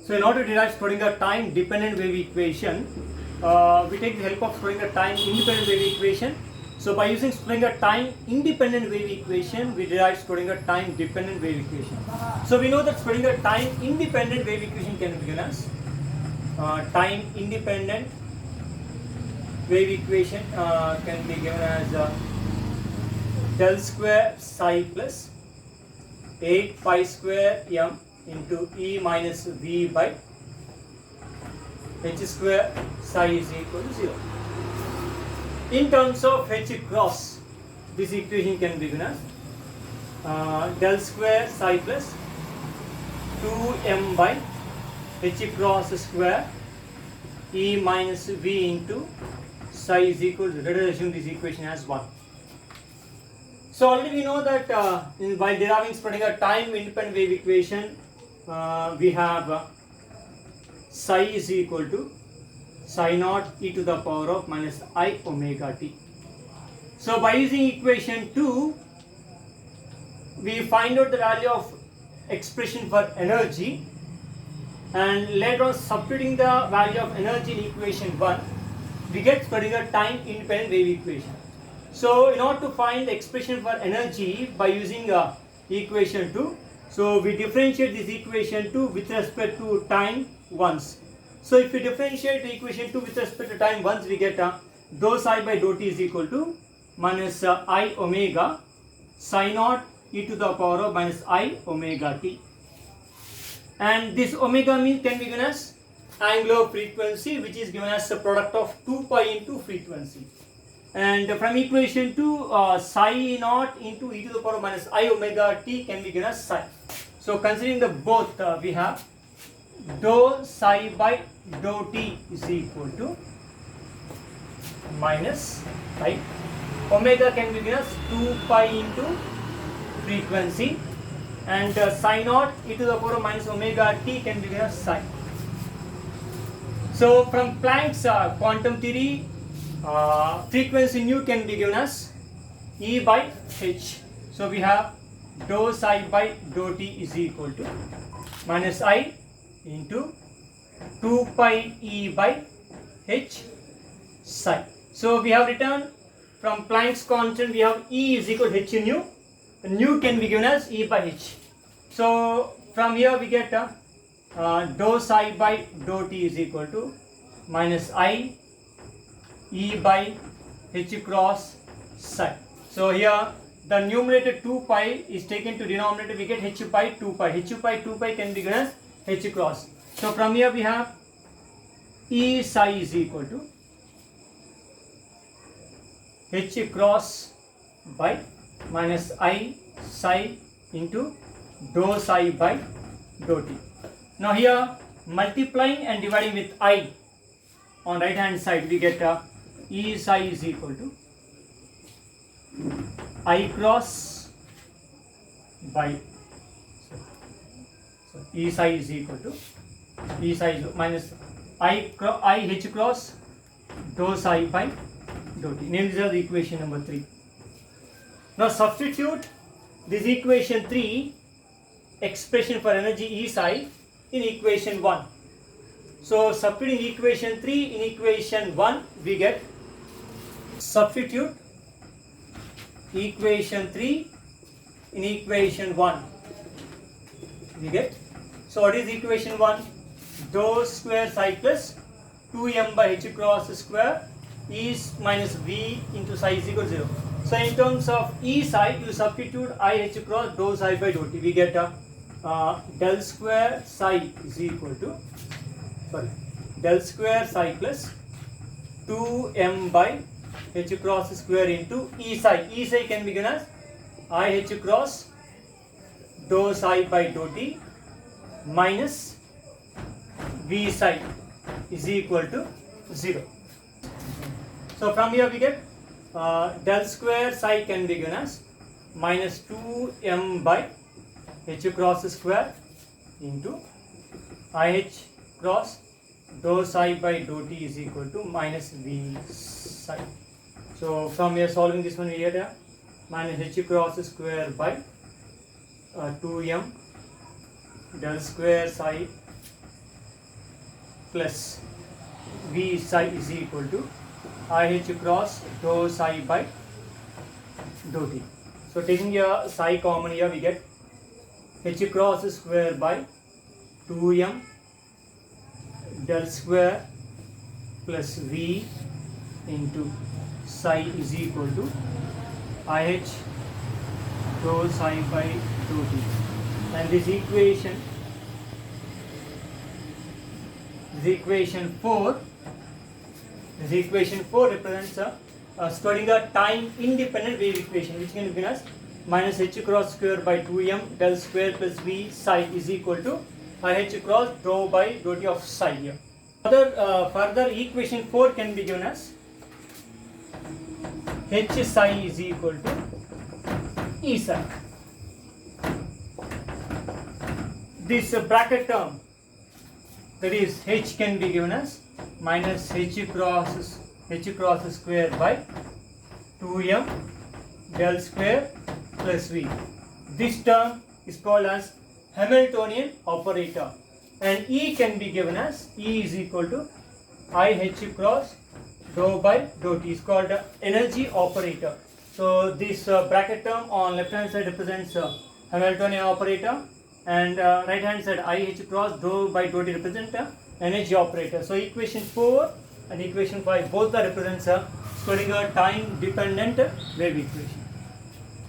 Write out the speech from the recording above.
So in order to derive Schrodinger time dependent wave equation, we take the help of Schrodinger time independent wave equation. So by using Schrodinger time independent wave equation, we derive Schrodinger time dependent wave equation. So we know that Schrodinger time independent wave equation can be given as time independent wave equation can be given as del square psi plus 8 pi square m into E minus V by h square psi is equal to 0. In terms of h cross, this equation can be given as del square psi plus 2m by h cross square E minus V into psi is equal to, let us assume this equation as 1. So already we know that while deriving Schrodinger time independent wave equation, we have psi is equal to psi naught e to the power of minus I omega t. So by using equation 2, we find out the value of expression for energy, and later on substituting the value of energy in equation 1, we get Schrodinger time independent wave equation. So in order to find the expression for energy by using equation 2, so we differentiate this equation 2 with respect to time once. So if we differentiate the equation 2 with respect to time once, we get dou psi by dou t is equal to minus I omega psi naught e to the power of minus I omega t. And this omega mean can be given as angular frequency, which is given as the product of 2 pi into frequency. And from equation 2, psi naught into e to the power of minus I omega t can be given as psi. So considering the both, we have dou psi by dou t is equal to minus I. Omega can be given as 2 pi into frequency, and psi naught e to the power of minus omega t can be given as psi. So from Planck's quantum theory, frequency nu can be given as E by h. So we have dou psi by dou t is equal to minus I into 2 pi E by h psi. So we have written from Planck's constant, we have E is equal to h nu. Nu can be given as E by h. So from here we get dou psi by dou t is equal to minus I E by h cross psi. So here the numerator 2 pi is taken to denominator, we get h pi 2 pi. h pi 2 pi can be given as h cross. So from here we have E psi is equal to h cross by minus I psi into dou psi by dou t. Now here multiplying and dividing with I on right hand side, we get E psi is equal to I cross by, so E psi is equal to E psi is minus I h cross dou psi by dou t. Name this as equation number 3. Now substitute this equation 3 expression for energy E psi in equation 1. So substituting equation 3 in equation 1, we get, substitute equation 3 in equation 1, we get, so what is equation 1? Dou square psi plus 2m by h cross square E minus V into psi is equal to 0. So in terms of E psi, you substitute I h cross dou psi by dou t, we get del square psi is equal to, del square psi plus 2m by h cross square into E psi. E psi can be given as I h cross dou psi by dou t minus V psi is equal to 0. So from here we get del square psi can be given as minus 2m by h cross square into I h cross dou psi by dou t is equal to minus V psi. So from here solving this one, we get minus h cross square by 2m del square psi plus V psi is equal to IH cross dou psi by dou t. So taking your psi common here, we get H cross square by 2m del square plus V into psi is equal to IH dou psi by dou t. And this equation 4. This equation 4 represents studying a time independent wave equation, which can be given as minus h cross square by 2m del square plus v psi is equal to IH cross dou by dou t of psi here. Further equation 4 can be given as h psi is equal to E psi. This bracket term, that is h, can be given as minus h cross square by 2m del square plus v. This term is called as Hamiltonian operator, and E can be given as E is equal to IH cross dou by dou t, is called energy operator. So this bracket term on left hand side represents Hamiltonian operator, and right hand side IH cross dou by dou t represent energy operator. So equation 4 and equation 5 both are represents studying a time dependent wave equation.